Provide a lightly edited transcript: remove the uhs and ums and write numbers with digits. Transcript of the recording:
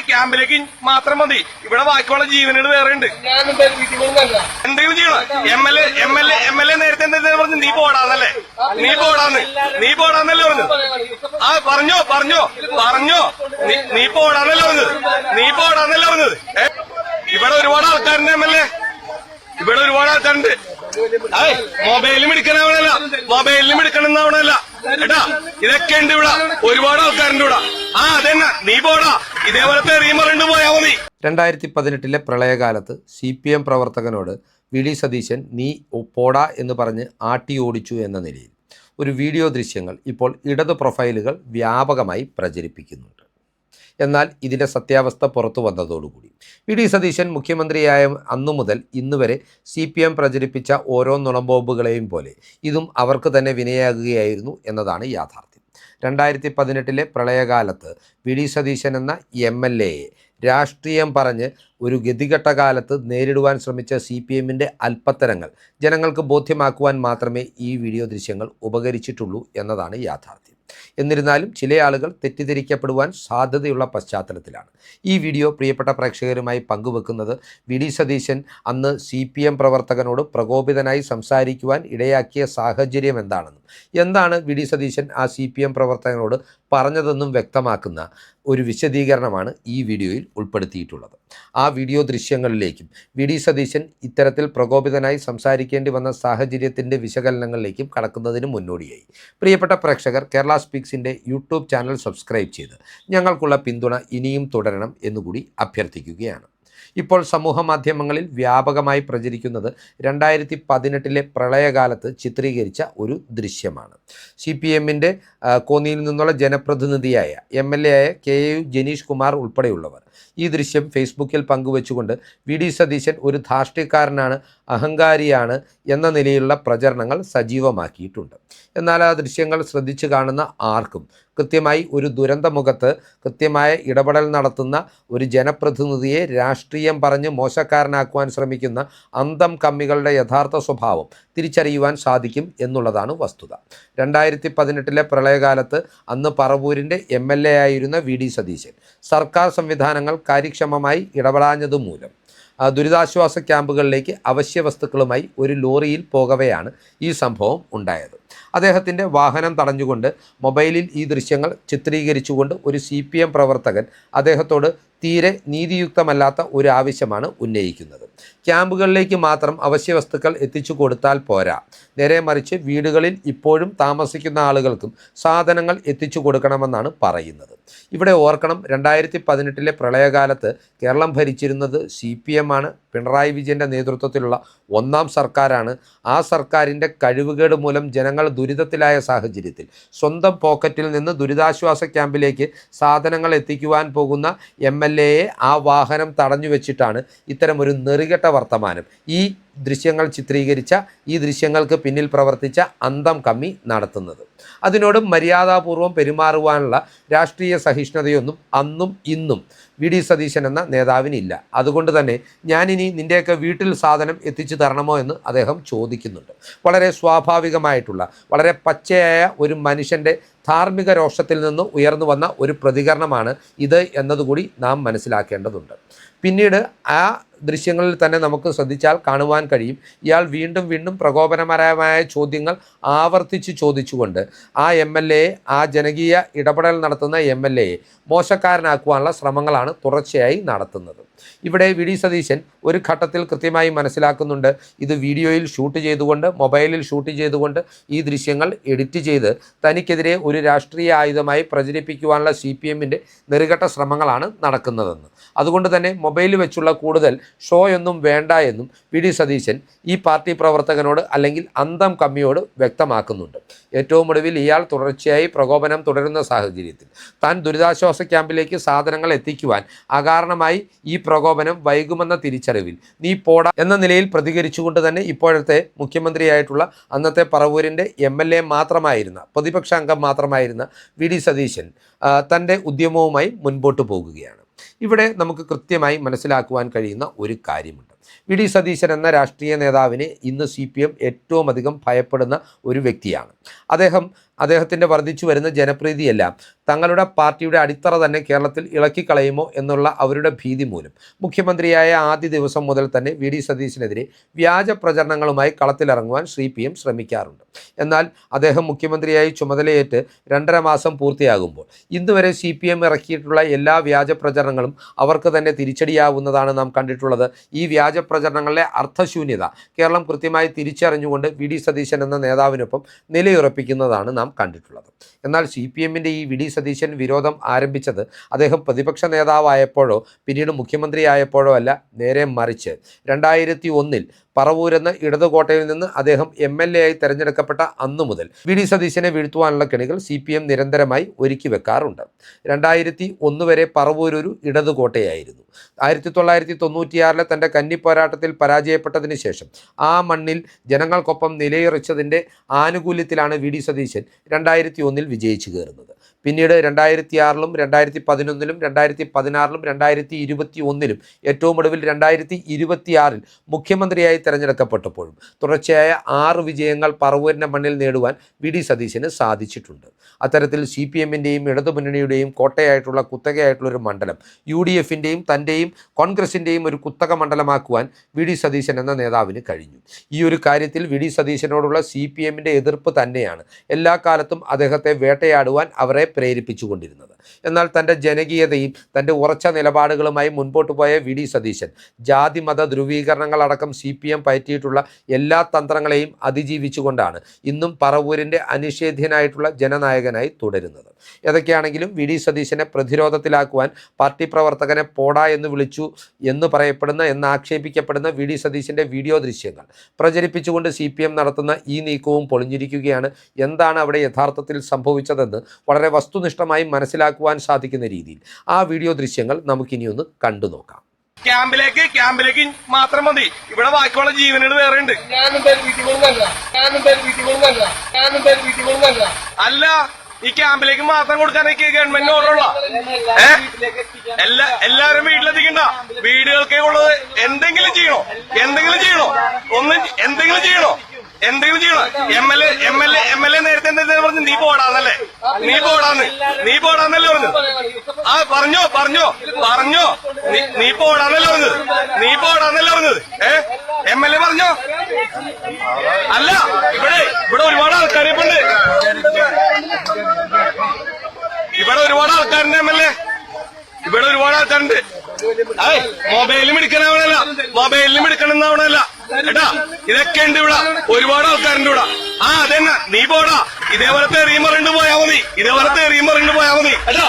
ക്യാമ്പിലേക്ക് മാത്രം മതി. ഇവിടെ ബാക്കിയുള്ള ജീവനുകൾ വേറെ ഉണ്ട്. എന്തെങ്കിലും ചെയ്യണം. എം എൽ എ നേരത്തെ എന്താ പറഞ്ഞു? നീ പോടാന്നല്ലേ പറഞ്ഞു. ആ പറഞ്ഞോ നീ പോടാന്നല്ലേ പറഞ്ഞത്. ഇവിടെ ഒരുപാട് ആൾക്കാരുണ്ട്. ഇവിടെ ഒരുപാട് ആൾക്കാരുണ്ട്. മൊബൈലിലും എടുക്കണമെന്നാവണല്ല ഏട്ടാ. ഇതൊക്കെ ഉണ്ട് ഇവിടെ. ഒരുപാട് ആൾക്കാരുണ്ട് ഇവിടെ. അതന്നെ നീ പോടാ. ഇതേപോലത്തെ എറിയുമ്പോൾ പോയാ മതി. 2018 പ്രളയകാലത്ത് CPM പ്രവർത്തകനോട് വി ഡി സതീശൻ നീ പോടാ എന്ന് പറഞ്ഞ് ആട്ടി ഓടിച്ചു എന്ന നിലയിൽ ഒരു വീഡിയോ ദൃശ്യങ്ങൾ ഇപ്പോൾ ഇടത് പ്രൊഫൈലുകൾ വ്യാപകമായി പ്രചരിപ്പിക്കുന്നുണ്ട്. എന്നാൽ ഇതിൻ്റെ സത്യാവസ്ഥ പുറത്തു വന്നതോടുകൂടി വി ഡി സതീശൻ മുഖ്യമന്ത്രിയായ അന്നു മുതൽ ഇന്ന് വരെ CPM പ്രചരിപ്പിച്ച ഓരോ നുണബോംബുകളെയും പോലെ ഇതും അവർക്ക് തന്നെ വിനയാകുകയായിരുന്നു എന്നതാണ് യാഥാർത്ഥ്യം. 2018 പ്രളയകാലത്ത് വി ഡി സതീശൻ എന്ന MLA രാഷ്ട്രീയം പറഞ്ഞ് ഒരു ഗതികെട്ട കാലത്ത് നേരിടുവാൻ ശ്രമിച്ച CPMൻ്റെ അല്പത്തരങ്ങൾ ജനങ്ങൾക്ക് ബോധ്യമാക്കുവാൻ മാത്രമേ ഈ വീഡിയോ ദൃശ്യങ്ങൾ ഉപകരിച്ചിട്ടുള്ളൂ എന്നതാണ് യാഥാർത്ഥ്യം. എന്നിരുന്നാലും ചില ആളുകൾ തെറ്റിദ്ധരിക്കപ്പെടുവാൻ സാധ്യതയുള്ള പശ്ചാത്തലത്തിലാണ് ഈ വീഡിയോ പ്രിയപ്പെട്ട പ്രേക്ഷകരുമായി പങ്കുവെക്കുന്നത്. വി ഡി സതീശൻ അന്ന് CPM പ്രവർത്തകനോട് പ്രകോപിതനായി സംസാരിക്കുവാൻ ഇടയാക്കിയ സാഹചര്യം എന്താണെന്നും എന്താണ് വി ഡി സതീശൻ ആ CPM പ്രവർത്തകനോട് പറഞ്ഞതെന്നും വ്യക്തമാക്കുന്ന ഒരു വിശദീകരണമാണ് ഈ വീഡിയോയിൽ ഉൾപ്പെടുത്തിയിട്ടുള്ളത്. ആ വീഡിയോ ദൃശ്യങ്ങളിലേക്കും വി ഡി സതീശൻ ഇത്തരത്തിൽ പ്രകോപിതനായി സംസാരിക്കേണ്ടി വന്ന സാഹചര്യത്തിൻ്റെ വിശകലനങ്ങളിലേക്കും കടക്കുന്നതിന് മുന്നോടിയായി പ്രിയപ്പെട്ട പ്രേക്ഷകർ കേരള സ്പീക്സിൻ്റെ യൂട്യൂബ് ചാനൽ സബ്സ്ക്രൈബ് ചെയ്ത് ഞങ്ങൾക്കുള്ള പിന്തുണ ഇനിയും തുടരണം എന്നുകൂടി അഭ്യർത്ഥിക്കുകയാണ്. ഇപ്പോൾ സമൂഹ മാധ്യമങ്ങളിൽ വ്യാപകമായി പ്രചരിക്കുന്നത് 2018 പ്രളയകാലത്ത് ചിത്രീകരിച്ച ഒരു ദൃശ്യമാണ്. CPMൻ്റെ കോന്നിയിൽ നിന്നുള്ള ജനപ്രതിനിധിയായ MLA ആയ KU ജനീഷ് കുമാർ ഉൾപ്പെടെയുള്ളവർ ഈ ദൃശ്യം ഫേസ്ബുക്കിൽ പങ്കുവെച്ചുകൊണ്ട് വി ഡി സതീശൻ ഒരു ധാർഷ്ട്യക്കാരനാണ്, അഹങ്കാരിയാണ് എന്ന നിലയിലുള്ള പ്രചരണങ്ങൾ സജീവമാക്കിയിട്ടുണ്ട്. എന്നാൽ ആ ദൃശ്യങ്ങൾ ശ്രദ്ധിച്ചു കാണുന്ന ആർക്കും കൃത്യമായി ഒരു ദുരന്തമുഖത്ത് കൃത്യമായ ഇടപെടൽ നടത്തുന്ന ഒരു ജനപ്രതിനിധിയെ രാഷ്ട്രീയം പറഞ്ഞ് മോശക്കാരനാക്കുവാൻ ശ്രമിക്കുന്ന അന്തം കമ്മികളുടെ യഥാർത്ഥ സ്വഭാവം തിരിച്ചറിയുവാൻ സാധിക്കും എന്നുള്ളതാണ് വസ്തുത. 2018 പ്രളയകാലത്ത് അന്ന് പറവൂരിൻ്റെ MLA ആയിരുന്ന വി ഡി സതീശൻ സർക്കാർ സംവിധാനങ്ങൾ കാര്യക്ഷമമായി ഇടപെടാഞ്ഞതുമൂലം ദുരിതാശ്വാസ ക്യാമ്പുകളിലേക്ക് അവശ്യ വസ്തുക്കളുമായി ഒരു ലോറിയിൽ പോകവെയാണ് ഈ സംഭവം ഉണ്ടായത്. അദ്ദേഹത്തിൻ്റെ വാഹനം തടഞ്ഞുകൊണ്ട് മൊബൈലിൽ ഈ ദൃശ്യങ്ങൾ ചിത്രീകരിച്ചുകൊണ്ട് ഒരു CPM പ്രവർത്തകൻ അദ്ദേഹത്തോട് തീരെ നീതിയുക്തമല്ലാത്ത ഒരു ആവശ്യമാണ് ഉന്നയിക്കുന്നത്. ക്യാമ്പുകളിലേക്ക് മാത്രം അവശ്യ വസ്തുക്കൾ എത്തിച്ചു കൊടുത്താൽ പോരാ, നേരെ മറിച്ച് വീടുകളിൽ ഇപ്പോഴും താമസിക്കുന്ന ആളുകൾക്കും സാധനങ്ങൾ എത്തിച്ചു കൊടുക്കണമെന്നാണ് പറയുന്നത്. ഇവിടെ ഓർക്കണം, 2018 പ്രളയകാലത്ത് കേരളം ഭരിച്ചിരുന്നത് CPM ആണ്. പിണറായി വിജയൻ്റെ നേതൃത്വത്തിലുള്ള ഒന്നാം സർക്കാരാണ്. ആ സർക്കാരിൻ്റെ കഴിവുകേട് മൂലം ജനങ്ങൾ ദുരിതത്തിലായ സാഹചര്യത്തിൽ സ്വന്തം പോക്കറ്റിൽ നിന്ന് ദുരിതാശ്വാസ ക്യാമ്പിലേക്ക് സാധനങ്ങൾ എത്തിക്കുവാൻ പോകുന്ന MLAയെ ആ വാഹനം തടഞ്ഞു വെച്ചിട്ടാണ് ഇത്തരമൊരു നെറികെട്ട വർത്തമാനം ഈ ദൃശ്യങ്ങൾ ചിത്രീകരിച്ച ഈ ദൃശ്യങ്ങൾക്ക് പിന്നിൽ പ്രവർത്തിച്ച അന്തം കമ്മി നടത്തുന്നത്. അതിനോട് മര്യാദാപൂർവം പെരുമാറുവാനുള്ള രാഷ്ട്രീയ സഹിഷ്ണുതയൊന്നും അന്നും ഇന്നും വി ഡി സതീശൻ എന്ന നേതാവിനില്ല. അതുകൊണ്ട് തന്നെ ഞാനിനി നിൻ്റെയൊക്കെ വീട്ടിൽ സാധനം എത്തിച്ചു തരണമോ എന്ന് അദ്ദേഹം ചോദിക്കുന്നുണ്ട്. വളരെ സ്വാഭാവികമായിട്ടുള്ള വളരെ പച്ചയായ ഒരു മനുഷ്യൻ്റെ ധാർമ്മിക രോഷത്തിൽ നിന്ന് ഉയർന്നു വന്ന ഒരു പ്രതികരണമാണ് ഇത് എന്നതുകൂടി നാം മനസ്സിലാക്കേണ്ടതുണ്ട്. പിന്നീട് ആ ദൃശ്യങ്ങളിൽ തന്നെ നമുക്ക് ശ്രദ്ധിച്ചാൽ കാണുവാൻ കഴിയും, ഇയാൾ വീണ്ടും വീണ്ടും പ്രകോപനപരമായ ചോദ്യങ്ങൾ ആവർത്തിച്ച് ചോദിച്ചുകൊണ്ട് ആ MLA, ആ ജനകീയ ഇടപെടൽ നടത്തുന്ന MLAയെ മോശക്കാരനാക്കുവാനുള്ള ശ്രമങ്ങളാണ് തുടർച്ചയായി നടത്തുന്നത്. ഇവിടെ വി ഡി സതീശൻ ഒരു ഘട്ടത്തിൽ കൃത്യമായി മനസ്സിലാക്കുന്നുണ്ട്, ഇത് വീഡിയോയിൽ ഷൂട്ട് ചെയ്തുകൊണ്ട് മൊബൈലിൽ ഷൂട്ട് ചെയ്തുകൊണ്ട് ഈ ദൃശ്യങ്ങൾ എഡിറ്റ് ചെയ്ത് തനിക്കെതിരെ ഒരു രാഷ്ട്രീയ ആയുധമായി പ്രചരിപ്പിക്കുവാനുള്ള CPMൻ്റെ നെറുകെട്ട ശ്രമങ്ങളാണ് നടക്കുന്നതെന്ന്. അതുകൊണ്ട് തന്നെ മൊബൈൽ വെച്ചുള്ള കൂടുതൽ ഷോയൊന്നും വേണ്ട എന്നും വി ഡി സതീശൻ ഈ പാർട്ടി പ്രവർത്തകനോട് അല്ലെങ്കിൽ അന്തം കമ്മിയോട് വ്യക്തമാക്കുന്നുണ്ട്. ഏറ്റവും ഒടുവിൽ ഇയാൾ തുടർച്ചയായി പ്രകോപനം തുടരുന്ന സാഹചര്യത്തിൽ താൻ ദുരിതാശ്വാസ ക്യാമ്പിലേക്ക് സാധനങ്ങൾ എത്തിക്കുവാൻ അകാരണമായി ഈ പ്രകോപനം വൈകുമെന്ന തിരിച്ചറിവിൽ നീ പോടാ എന്ന നിലയിൽ പ്രതികരിച്ചുകൊണ്ട് തന്നെ ഇപ്പോഴത്തെ മുഖ്യമന്ത്രിയായിട്ടുള്ള അന്നത്തെ പറവൂരിൻ്റെ MLA മാത്രമായിരുന്ന പ്രതിപക്ഷ അംഗം മാത്രമായിരുന്ന വി ഡി സതീശൻ തൻ്റെ ഉദ്യമവുമായി മുൻപോട്ട് പോകുകയാണ്. ഇവിടെ നമുക്ക് കൃത്യമായി മനസ്സിലാക്കുവാൻ കഴിയുന്ന ഒരു കാര്യമുണ്ട്. വി ഡി സതീശൻ എന്ന രാഷ്ട്രീയ നേതാവിനെ ഇന്ന് CPM ഏറ്റവും അധികം ഭയപ്പെടുന്ന ഒരു വ്യക്തിയാണ്. അദ്ദേഹം അദ്ദേഹത്തിൻ്റെ വർദ്ധിച്ചു വരുന്ന ജനപ്രീതിയെല്ലാം തങ്ങളുടെ പാർട്ടിയുടെ അടിത്തറ തന്നെ കേരളത്തിൽ ഇളക്കിക്കളയുമോ എന്നുള്ള അവരുടെ ഭീതി മൂലം മുഖ്യമന്ത്രിയായ ആദ്യ ദിവസം മുതൽ തന്നെ വി ഡി സതീശനെതിരെ വ്യാജ പ്രചരണങ്ങളുമായി കളത്തിലിറങ്ങുവാൻ CPM ശ്രമിക്കാറുണ്ട്. എന്നാൽ അദ്ദേഹം മുഖ്യമന്ത്രിയായി ചുമതലയേറ്റ് 2.5 മാസം പൂർത്തിയാകുമ്പോൾ ഇന്നുവരെ CPM ഇറക്കിയിട്ടുള്ള എല്ലാ വ്യാജ പ്രചരണങ്ങളും അവർക്ക് തന്നെ തിരിച്ചടിയാവുന്നതാണ് നാം കണ്ടിട്ടുള്ളത്. ഈ വ്യാജ പ്രചരണങ്ങളിലെ അർത്ഥശൂന്യത കേരളം കൃത്യമായി തിരിച്ചറിഞ്ഞുകൊണ്ട് വി ഡി സതീശൻ എന്ന നേതാവിനൊപ്പം നിലയുറപ്പിക്കുന്നതാണ് നാം കണ്ടിട്ടുള്ളത്. എന്നാൽ CPMൻ്റെ ഈ വി ഡി സതീശൻ വിരോധം ആരംഭിച്ചത് അദ്ദേഹം പ്രതിപക്ഷ നേതാവായപ്പോഴോ പിന്നീട് മുഖ്യമന്ത്രിയായപ്പോഴോ അല്ല, നേരെ മറിച്ച് 2001 പറവൂരെന്ന ഇടതുകോട്ടയിൽ നിന്ന് അദ്ദേഹം MLA ആയി തെരഞ്ഞെടുക്കപ്പെട്ട അന്നു മുതൽ വി ഡി സതീശനെ വീഴ്ത്തുവാനുള്ള കെണികൾ CPM നിരന്തരമായി ഒരുക്കി വെക്കാറുണ്ട്. 2001 വരെ പറവൂർ ഒരു ഇടതുകോട്ടയായിരുന്നു. 1996 തൻ്റെ കന്നി പോരാട്ടത്തിൽ പരാജയപ്പെട്ടതിന് ശേഷം ആ മണ്ണിൽ ജനങ്ങൾക്കൊപ്പം നിലയുറച്ചതിൻ്റെ ആനുകൂല്യത്തിലാണ് വി ഡി സതീശൻ 2001 വിജയിച്ചു കയറുന്നത്. പിന്നീട് 2006 2011 2016 2021 ഏറ്റവും ഒടുവിൽ 2026 മുഖ്യമന്ത്രിയായി തെരഞ്ഞെടുക്കപ്പെട്ടപ്പോഴും തുടർച്ചയായ 6 വിജയങ്ങൾ പറവൂരിൻ്റെ മണ്ണിൽ നേടുവാൻ വി ഡി സതീശന് സാധിച്ചിട്ടുണ്ട്. അത്തരത്തിൽ CPMൻ്റെയും ഇടതുമുന്നണിയുടെയും കോട്ടയായിട്ടുള്ള കുത്തകയായിട്ടുള്ളൊരു മണ്ഡലം UDFൻ്റെയും തൻ്റെയും കോൺഗ്രസിൻ്റെയും ഒരു കുത്തക മണ്ഡലമാക്കുവാൻ വി ഡി സതീശൻ എന്ന നേതാവിന് കഴിഞ്ഞു. ഈ ഒരു കാര്യത്തിൽ വി ഡി സതീശനോടുള്ള CPMൻ്റെ എതിർപ്പ് തന്നെയാണ് എല്ലാ കാലത്തും അദ്ദേഹത്തെ വേട്ടയാടുവാൻ അവരെ പ്രേരിപ്പിച്ചുകൊണ്ടിരുന്നത്. എന്നാൽ തൻ്റെ ജനകീയതയും തൻ്റെ ഉറച്ച നിലപാടുകളുമായി മുൻപോട്ട് പോയ വി ഡി സതീശൻ ജാതി മത ധ്രുവീകരണങ്ങളടക്കം CPM പയറ്റിയിട്ടുള്ള എല്ലാ തന്ത്രങ്ങളെയും അതിജീവിച്ചുകൊണ്ടാണ് ഇന്നും പറവൂരിൻ്റെ അനിഷേധ്യനായിട്ടുള്ള ജനനായകനായി തുടരുന്നത്. ഏതൊക്കെയാണെങ്കിലും വി ഡി സതീശനെ പ്രതിരോധത്തിലാക്കുവാൻ പാർട്ടി പ്രവർത്തകനെ പോടാ എന്ന് വിളിച്ചു എന്നാക്ഷേപിക്കപ്പെടുന്ന വി ഡി സതീശൻ്റെ വീഡിയോ ദൃശ്യങ്ങൾ പ്രചരിപ്പിച്ചുകൊണ്ട് CPM നടത്തുന്ന ഈ നീക്കവും പൊളിഞ്ഞിരിക്കുകയാണ്. എന്താണ് അവിടെ യഥാർത്ഥത്തിൽ സംഭവിച്ചതെന്ന് വളരെ വസ്തുനിഷ്ഠമായി മനസ്സിലാക്കുവാൻ സാധിക്കുന്ന രീതിയിൽ ആ വീഡിയോ ദൃശ്യങ്ങൾ നമുക്കിനിയൊന്ന് കണ്ടു നോക്കാം. ക്യാമ്പിലേക്ക് മാത്രം മതി. ഇവിടെ ബാക്കിയുള്ള ജീവനുകൾ വേറെ ഉണ്ട്. അല്ല, ഈ ക്യാമ്പിലേക്ക് മാത്രം കൊടുക്കാനൊക്കെ ഗവൺമെന്റ് ഓർഡറുള്ള എല്ലാവരും വീട്ടിലെത്തിക്കണ്ട. വീടുകൾക്കേ ഉള്ളത്. എന്തെങ്കിലും ചെയ്യണോ? എന്തെങ്കിലും ചെയ്യണോ? MLA നേരത്തെ എന്താ പറഞ്ഞു? നീ പോടാന്നല്ലേ പറഞ്ഞു. ആ പറഞ്ഞോ നീ പോടാന്നല്ലേ പറഞ്ഞത്. MLA പറഞ്ഞോ? അല്ല, ഇവിടെ ഒരുപാട് ആൾക്കാരിപ്പുണ്ട്. ഇവിടെ ഒരുപാട് ആൾക്കാരുണ്ട്. MLA ഇവിടെ ഒരുപാട് ആൾക്കാരുണ്ട്. മൊബൈലിലും എടുക്കണമെന്നാവണല്ല ഏട്ടാ. ഇതൊക്കെ ഉണ്ട് ഇവിടെ. ഒരുപാട് ആൾക്കാരുണ്ട് ഇവിടെ. അതന്നെ, നീ പോടാ. ഇതേപോലത്തെ എറിയും പറഞ്ഞിട്ട് പോയാൽ മതി. ഏട്ടാ.